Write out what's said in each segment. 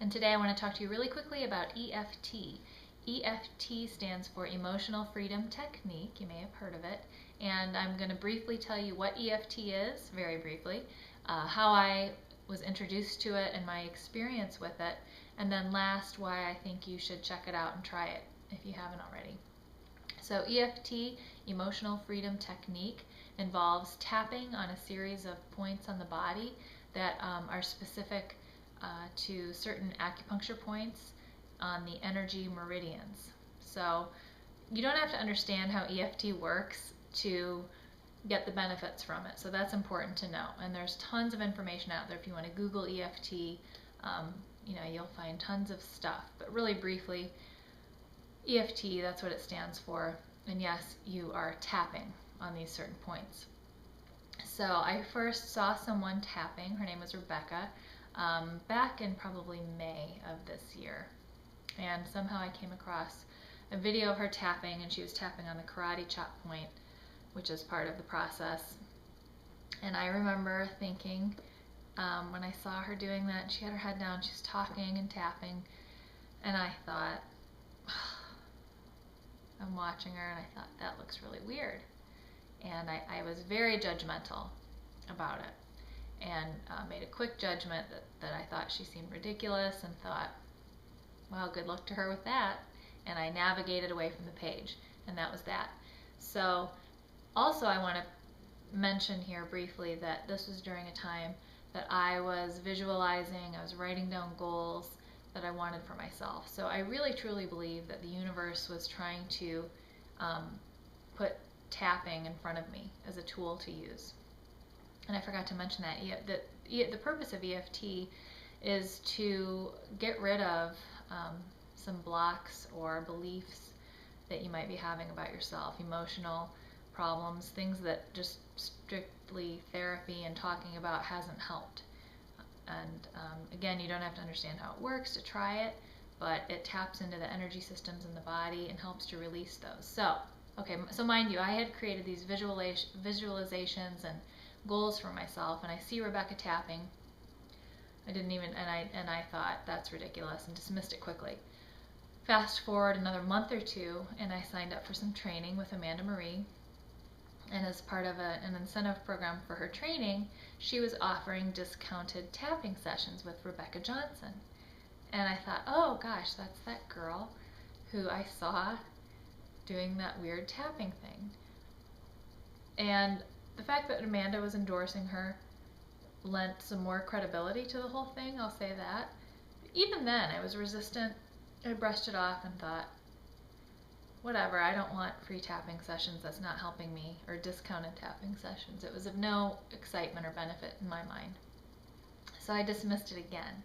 and today I want to talk to you really quickly about EFT. EFT stands for Emotional Freedom Technique. You may have heard of it, and I'm going to briefly tell you what EFT is, very briefly, how I was introduced to it and my experience with it, and then last, why I think you should check it out and try it if you haven't already. So EFT, Emotional Freedom Technique, involves tapping on a series of points on the body that are specific to certain acupuncture points on the energy meridians. So you don't have to understand how EFT works to get the benefits from it. So that's important to know. And there's tons of information out there. If you want to Google EFT, you'll find tons of stuff. But really briefly, EFT, that's what it stands for. And yes, you are tapping on these certain points. So I first saw someone tapping. Her name was Rebecca, back in probably May of this year. And somehow I came across a video of her tapping, and she was tapping on the karate chop point, which is part of the process. And I remember thinking, when I saw her doing that, she had her head down, she was talking and tapping, and I thought, I'm watching her, and I thought, that looks really weird. And I was very judgmental about it, and made a quick judgment that I thought she seemed ridiculous, and thought, well, good luck to her with that. And I navigated away from the page, and that was that. So also I want to mention here briefly that this was during a time that I was visualizing, I was writing down goals that I wanted for myself. So I really truly believe that the universe was trying to put tapping in front of me as a tool to use. And I forgot to mention that the purpose of EFT is to get rid of some blocks or beliefs that you might be having about yourself, emotional problems, things that just strictly therapy and talking about hasn't helped. And again, you don't have to understand how it works to try it, but it taps into the energy systems in the body and helps to release those. So mind you, I had created these visualizations and goals for myself, and I see Rebecca tapping. I thought, that's ridiculous, and dismissed it quickly. Fast forward another month or two, and I signed up for some training with Amanda Marie. And as part of an incentive program for her training, she was offering discounted tapping sessions with Rebecca Johnson. And I thought, oh gosh, that's that girl who I saw doing that weird tapping thing. And the fact that Amanda was endorsing her lent some more credibility to the whole thing, I'll say that. Even then, I was resistant. I brushed it off and thought, whatever, I don't want free tapping sessions, that's not helping me, or discounted tapping sessions. It was of no excitement or benefit in my mind. So I dismissed it again.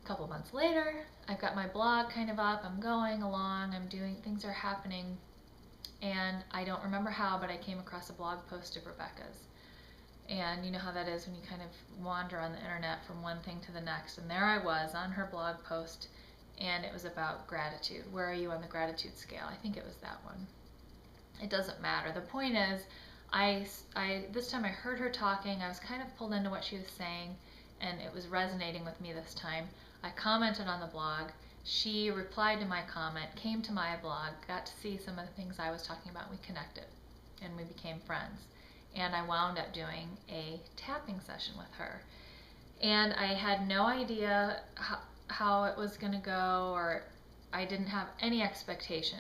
A couple months later, I've got my blog kind of up, I'm going along, things are happening, and I don't remember how, but I came across a blog post of Rebecca's. And you know how that is when you kind of wander on the internet from one thing to the next, and there I was on her blog post, and it was about gratitude. Where are you on the gratitude scale? I think it was that one. It doesn't matter. The point is, this time I heard her talking, I was kind of pulled into what she was saying, and it was resonating with me this time. I commented on the blog, she replied to my comment, came to my blog, got to see some of the things I was talking about, we connected, and we became friends. And I wound up doing a tapping session with her. And I had no idea how it was going to go, or I didn't have any expectation.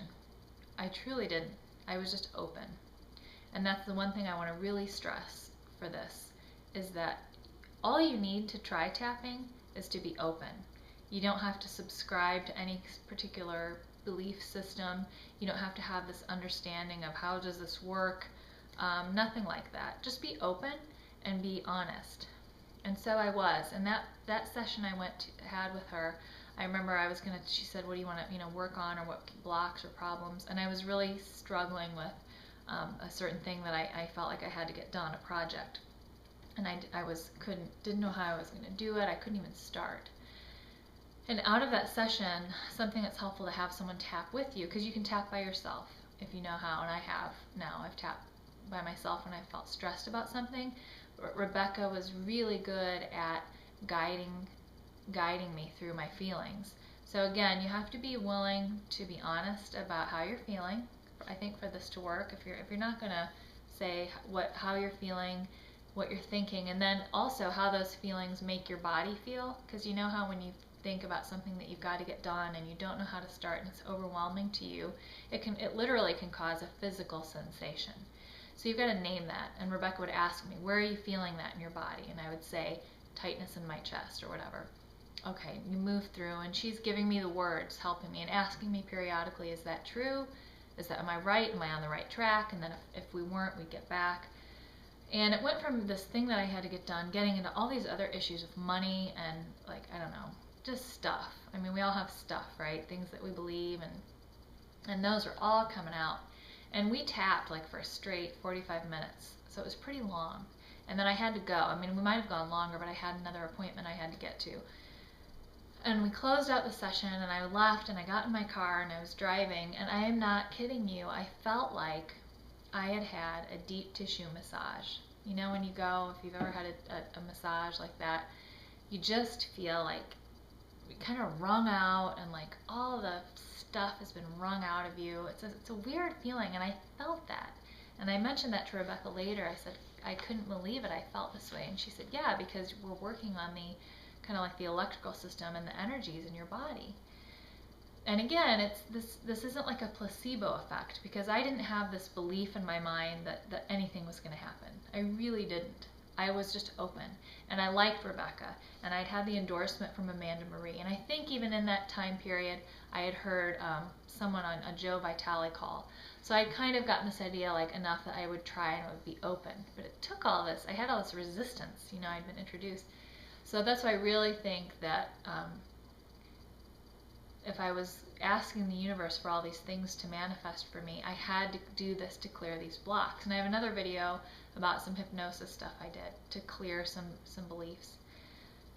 I truly didn't. I was just open. And that's the one thing I want to really stress for this, is that all you need to try tapping is to be open. You don't have to subscribe to any particular belief system. You don't have to have this understanding of how does this work. Nothing like that. Just be open and be honest. And so I was. And that session I had with her, I remember she said, what do you want to work on, or what blocks or problems? And I was really struggling with a certain thing that I felt like I had to get done, a project. And didn't know how I was going to do it. I couldn't even start. And out of that session, something that's helpful to have someone tap with you, because you can tap by yourself if you know how, and I have now. I've tapped by myself when I felt stressed about something. Rebecca was really good at guiding guiding me through my feelings. So again, you have to be willing to be honest about how you're feeling. I think for this to work, if you're not gonna say how you're feeling, what you're thinking, and then also how those feelings make your body feel, because you know how when you think about something that you've got to get done and you don't know how to start and it's overwhelming to you, it literally can cause a physical sensation. So you've got to name that. And Rebecca would ask me, where are you feeling that in your body? And I would say, tightness in my chest or whatever. Okay, you move through, and she's giving me the words, helping me, and asking me periodically, is that true? Am I right? Am I on the right track? And then if we weren't, we'd get back. And it went from this thing that I had to get done, getting into all these other issues with money and, like, I don't know, just stuff. I mean, we all have stuff, right? Things that we believe, and those are all coming out. And we tapped like for a straight 45 minutes, so it was pretty long. And then I had to go. I mean, we might have gone longer, but I had another appointment I had to get to. And we closed out the session, and I left, and I got in my car, and I was driving, and I am not kidding you, I felt like I had had a deep tissue massage. You know, when you go, if you've ever had a massage like that, you just feel like kind of wrung out, and like all the stuff has been wrung out of you. It's a weird feeling, and I felt that. And I mentioned that to Rebecca later. I said, I couldn't believe it, I felt this way. And she said, yeah, because we're working on the kind of like the electrical system and the energies in your body. And again, this isn't like a placebo effect, because I didn't have this belief in my mind that anything was going to happen. I really didn't. I was just open, and I liked Rebecca, and I'd had the endorsement from Amanda Marie, and I think even in that time period I had heard someone on a Joe Vitale call, so I'd kind of gotten this idea like enough that I would try and it would be open. But it took all this, I had all this resistance, you know, I'd been introduced. So that's why I really think that if I was asking the universe for all these things to manifest for me, I had to do this to clear these blocks. And I have another video about some hypnosis stuff I did to clear some beliefs.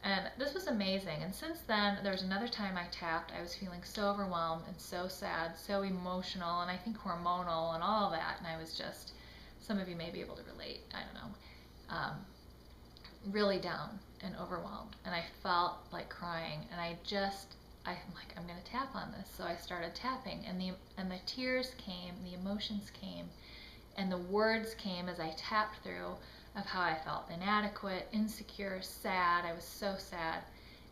And this was amazing. And since then, there was another time I tapped. I was feeling so overwhelmed and so sad, so emotional, and I think hormonal and all that. And I was just, some of you may be able to relate, I don't know, really down and overwhelmed. And I felt like crying, and I'm like, I'm going to tap on this. So I started tapping, and the tears came, the emotions came, and the words came as I tapped through of how I felt inadequate, insecure, sad. I was so sad.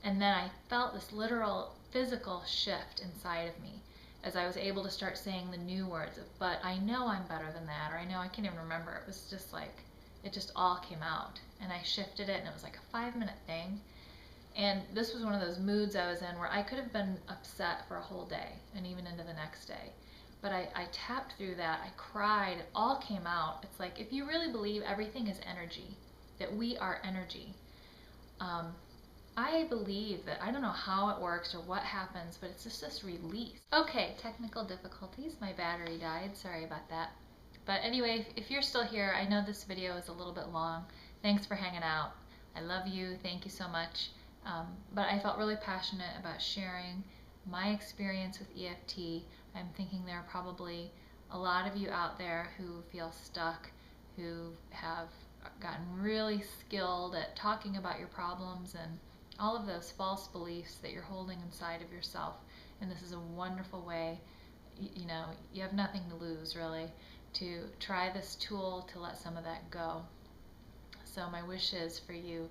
And then I felt this literal physical shift inside of me as I was able to start saying the new words of, but I know I'm better than that, or I know, I can't even remember. It was just like, it just all came out. And I shifted it, and it was like a 5-minute thing. And this was one of those moods I was in where I could have been upset for a whole day and even into the next day. But I tapped through that, I cried, it all came out. It's like, if you really believe everything is energy, that we are energy, I believe that, I don't know how it works or what happens, but it's just this release. Okay, technical difficulties, my battery died, sorry about that. But anyway, if you're still here, I know this video is a little bit long. Thanks for hanging out. I love you, thank you so much. But I felt really passionate about sharing my experience with EFT. I'm thinking there are probably a lot of you out there who feel stuck, who have gotten really skilled at talking about your problems and all of those false beliefs that you're holding inside of yourself. And this is a wonderful way, you know, you have nothing to lose really, to try this tool to let some of that go. So my wish is for you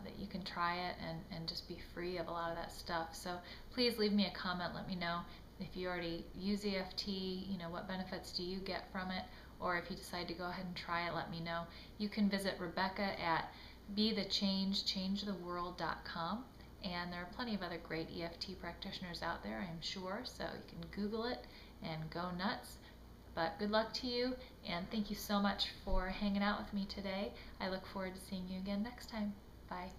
that you can try it and just be free of a lot of that stuff. So please leave me a comment, let me know if you already use EFT, you know, what benefits do you get from it, or if you decide to go ahead and try it, let me know. You can visit Rebecca at BeTheChangeChangeTheWorld.com, and there are plenty of other great EFT practitioners out there, I'm sure, so you can Google it and go nuts. But good luck to you, and thank you so much for hanging out with me today. I look forward to seeing you again next time. Bye.